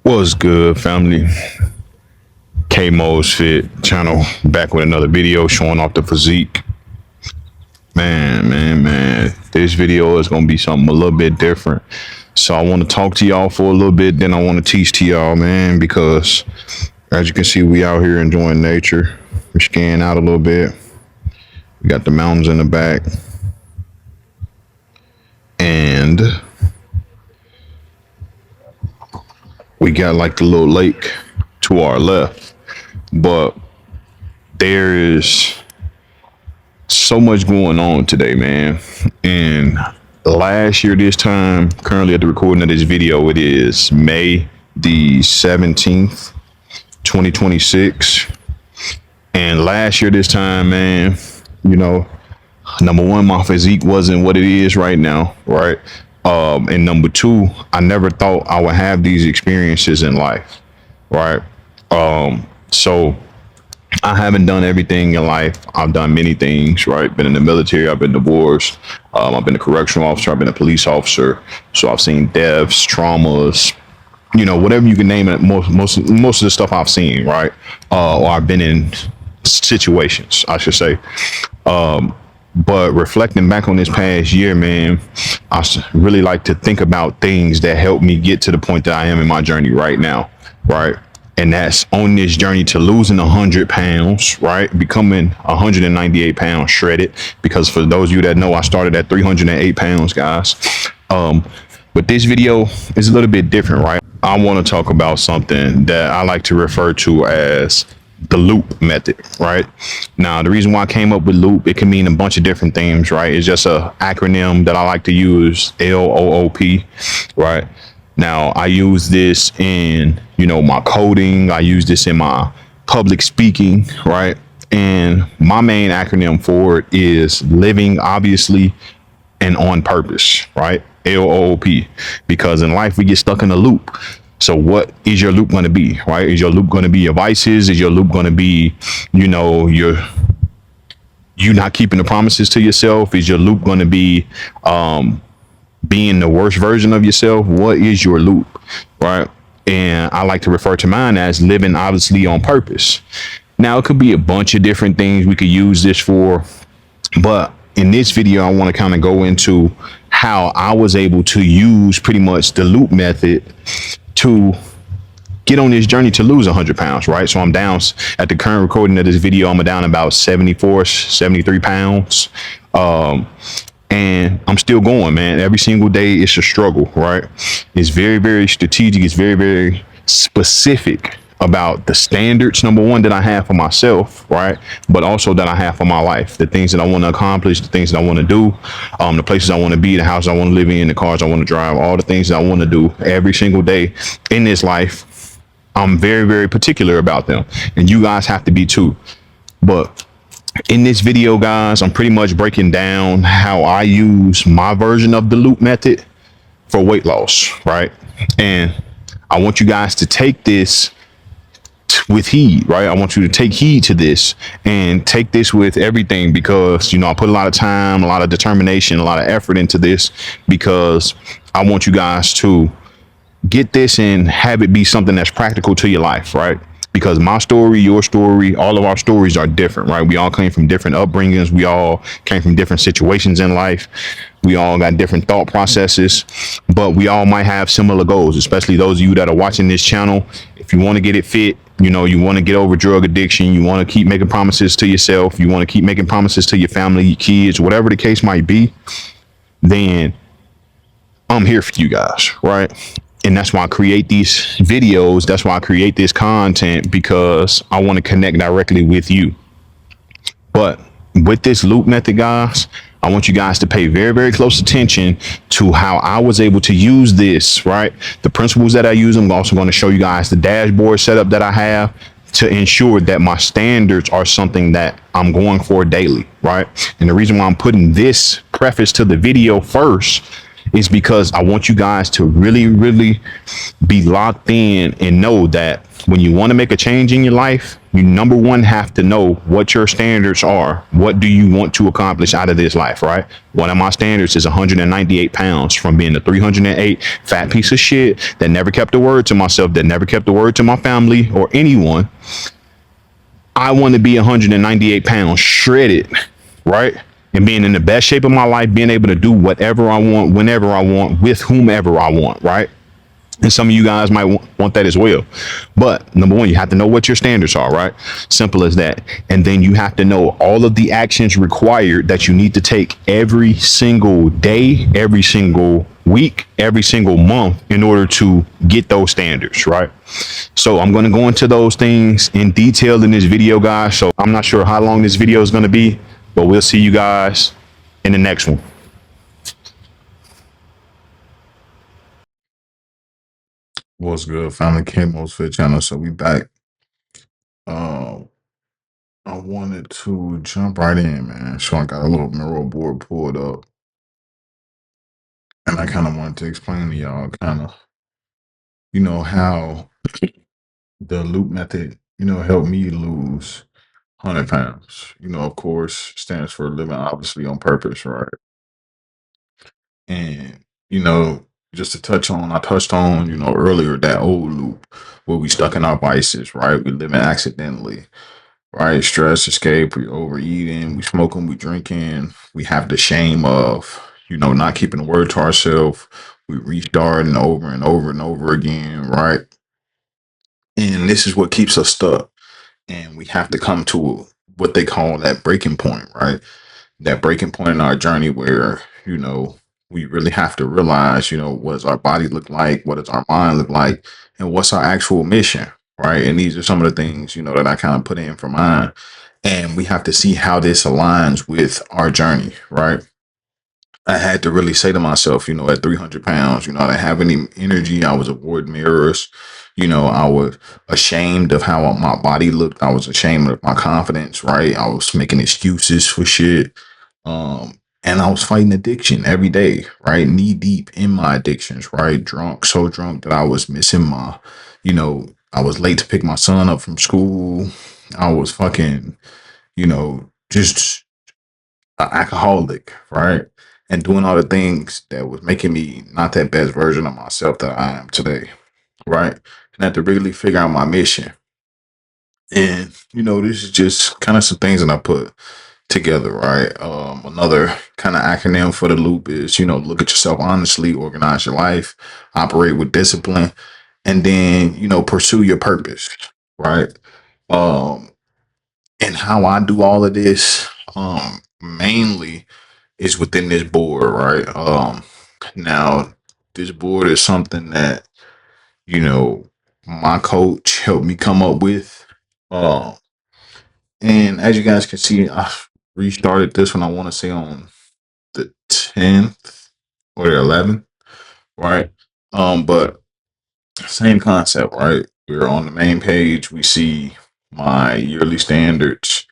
What's good, family? K-Mo's Fit channel back with another video showing off the physique. Man. This video is gonna be something a little bit different. So I want to talk to y'all for a little bit, then I want to teach to y'all, man, because as you can see, we out here enjoying nature. We're scanning out a little bit. We got the mountains in the back. And we got like the little lake to our left, but there is so much going on today, man. And last year this time, currently at the recording of this video, it is May the 17th, 2026. And last year this time, man, number one, my physique wasn't what it is right now, right? And number two, I never thought I would have these experiences in life, right? So I haven't done everything in life. I've done many things, right? Been in the military, I've been divorced, I've been a correctional officer, I've been a police officer. So I've seen deaths, traumas, whatever you can name it. Most of the stuff I've seen, right? Or I've been in situations, I should say. But reflecting back on this past year, man, I really like to think about things that helped me get to the point that I am in my journey right now, right? And that's on this journey to losing 100 pounds, right? Becoming 198 pounds shredded. Because for those of you that know, I started at 308 pounds, guys. But this video is a little bit different, right? I want to talk about something that I like to refer to as the L.O.O.P method, right? Now, the reason why I came up with L.O.O.P, it can mean a bunch of different things, right? It's just a acronym that I like to use, L-O-O-P, right? Now, I use this in, my coding. I use this in my public speaking, right? And my main acronym for it is living, obviously, and on purpose, right? L-O-O-P, because in life we get stuck in a loop. So what is your loop going to be, right? Is your loop going to be your vices? Is your loop going to be, you not keeping the promises to yourself? Is your loop going to be being the worst version of yourself? What is your loop, right? And I like to refer to mine as living, obviously, on purpose. Now, it could be a bunch of different things we could use this for, but in this video, I want to kind of go into how I was able to use pretty much the L.O.O.P method to get on this journey to lose 100 pounds, right? So I'm down at the current recording of this video. I'm down about 73 pounds. And I'm still going, man. Every single day it's a struggle, right? It's very, very strategic. It's very, very specific about the standards, number one, that I have for myself, right? But also that I have for my life, the things that I want to accomplish, the things that I want to do, the places I want to be, the house I want to live in, the cars I want to drive, all the things that I want to do every single day in this life. I'm very, very particular about them, and you guys have to be too. But in this video, guys, I'm pretty much breaking down how I use my version of the L.O.O.P method for weight loss, right? And I want you guys to take this with heed, right? I want you to take heed to this and take this with everything, because I put a lot of time, a lot of determination, a lot of effort into this, because I want you guys to get this and have it be something that's practical to your life, right? Because my story, your story, all of our stories are different, right? We all came from different upbringings. We all came from different situations in life. We all got different thought processes, but we all might have similar goals, especially those of you that are watching this channel. If you want to get it fit, you want to get over drug addiction, you want to keep making promises to yourself, you want to keep making promises to your family, your kids, whatever the case might be, then I'm here for you guys, right? And that's why I create these videos. That's why I create this content, because I want to connect directly with you. But with this L.O.O.P method, guys, I want you guys to pay very, very close attention to how I was able to use this, right? The principles that I use. I'm also going to show you guys the dashboard setup that I have to ensure that my standards are something that I'm going for daily, right? And the reason why I'm putting this preface to the video first is because I want you guys to really, really be locked in and know that when you want to make a change in your life, You number one have to know what your standards are. What do you want to accomplish out of this life, right? One of my standards is 198 pounds from being a 308 fat piece of shit that never kept a word to myself, that never kept a word to my family or anyone. I want to be 198 pounds shredded, right? And being in the best shape of my life, being able to do whatever I want, whenever I want, with whomever I want, right? And some of you guys might want that as well. But number one, you have to know what your standards are, right? Simple as that. And then you have to know all of the actions required that you need to take every single day, every single week, every single month in order to get those standards, right? So I'm going to go into those things in detail in this video, guys. So I'm not sure how long this video is going to be, but we'll see you guys in the next one. What's good, family? K-Mo's Fit Channel. So we back. Um, I wanted to jump right in, man. So I got a little Miro board pulled up, and I kind of wanted to explain to y'all kind of, how the loop method, helped me lose 100 pounds. Of course, stands for living obviously on purpose, right? And, you know, just to touch on, I touched on, earlier that old loop where we stuck in our vices, right? We living accidentally, right? Stress, escape, we overeating, we smoking, we drinking, we have the shame of, not keeping the word to ourselves. We restarting over and over and over again, right? And this is what keeps us stuck. And we have to come to what they call that breaking point, right? That breaking point in our journey where, we really have to realize, what does our body look like? What does our mind look like? And what's our actual mission, right? And these are some of the things, that I kind of put in for mine. And we have to see how this aligns with our journey, right? I had to really say to myself, at 300 pounds, I didn't have any energy. I was avoiding mirrors. I was ashamed of how my body looked. I was ashamed of my confidence, right? I was making excuses for shit. And I was fighting addiction every day, right? Knee deep in my addictions, right? Drunk, so drunk that I was missing I was late to pick my son up from school. I was fucking, just an alcoholic, right? And doing all the things that was making me not that best version of myself that I am today, right? And I had to really figure out my mission. And, this is just kind of some things that I put together, right? Another kind of acronym for the loop is, look at yourself honestly, organize your life, operate with discipline, and then, pursue your purpose, right? Um, and how I do all of this, mainly is within this board, right? Now this board is something that, you know, my coach helped me come up with. Um, and as you guys can see, I restarted this one, I want to say on the 10th or the 11th, right? But same concept, right? We're on the main page. We see my yearly standards,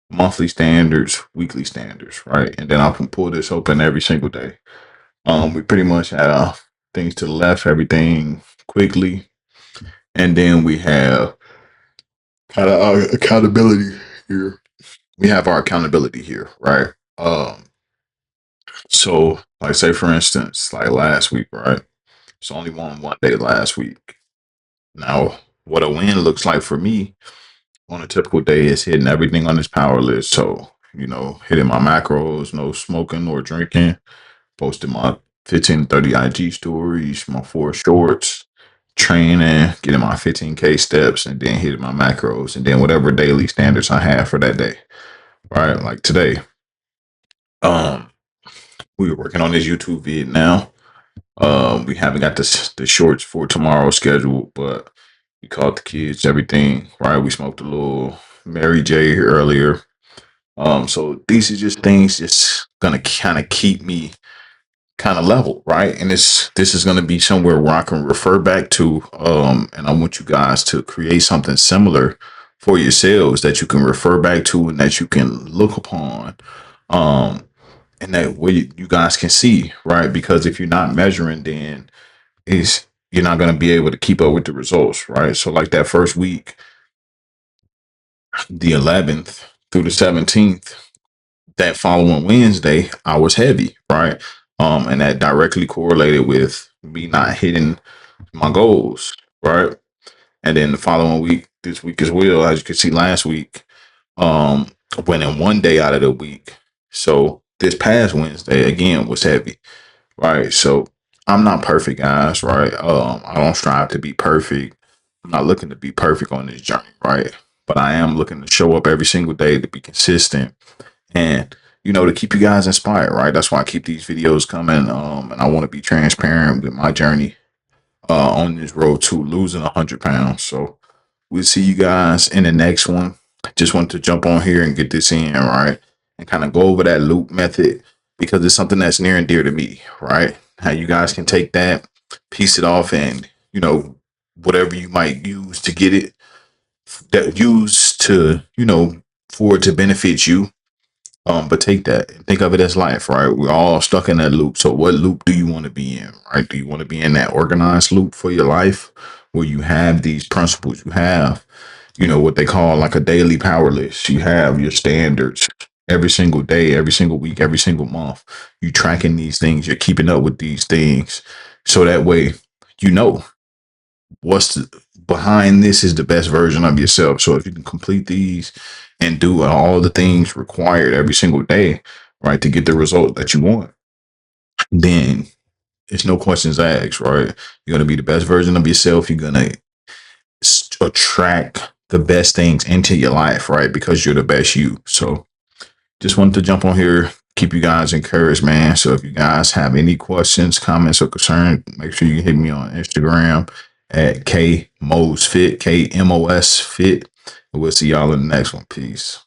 monthly standards, weekly standards, right? And then I can pull this open every single day. We pretty much have things to the left, everything quickly, and then we have kind of our accountability here. We have our accountability here, right? So like say for instance, like last week, right? It's only one day last week. Now, what a win looks like for me on a typical day is hitting everything on this power list. So, hitting my macros, no smoking or drinking, posting my 15 to 30 IG stories, my 4 shorts, training, getting my 15K steps, and then hitting my macros, and then whatever daily standards I have for that day. Right. Like today, um, we were working on this YouTube vid now. We haven't got the shorts for tomorrow scheduled, but we called the kids, everything, right? We smoked a little Mary J earlier. So these are just things just gonna kind of keep me kind of level, right? And this is gonna be somewhere where I can refer back to. And I want you guys to create something similar for yourselves that you can refer back to and that you can look upon. Um, and that way you guys can see, right? Because if you're not measuring, then is you're not going to be able to keep up with the results, right? So like that first week, The 11th through the 17th, that following Wednesday, I was heavy, right? And that directly correlated with me not hitting my goals, right? And then the following week, this week as well, as you can see last week, um, went in one day out of the week. So this past Wednesday again was heavy, right? So I'm not perfect, guys, right? I don't strive to be perfect. I'm not looking to be perfect on this journey, right? But I am looking to show up every single day to be consistent and to keep you guys inspired, right? That's why I keep these videos coming. And I want to be transparent with my journey on this road to losing 100 pounds. So we'll see you guys in the next one. Just wanted to jump on here and get this in, right? And kind of go over that loop method because it's something that's near and dear to me, right? How you guys can take that, piece it off, and whatever you might use to get it, that use to, for it to benefit you. But take that and think of it as life, right? We're all stuck in that loop. So what loop do you want to be in, right? Do you want to be in that organized loop for your life where you have these principles? You have, what they call like a daily power list. You have your standards every single day, every single week, every single month. You tracking these things, you're keeping up with these things. So that way, you know what's behind this is the best version of yourself. So if you can complete these and do all the things required every single day, right, to get the result that you want, then it's no questions asked, right? You're gonna be the best version of yourself. You're gonna attract the best things into your life, right? Because you're the best you. So just wanted to jump on here, keep you guys encouraged, man. So if you guys have any questions, comments, or concerns, make sure you hit me on Instagram at KMosFit, KMOS Fit. And we'll see y'all in the next one. Peace.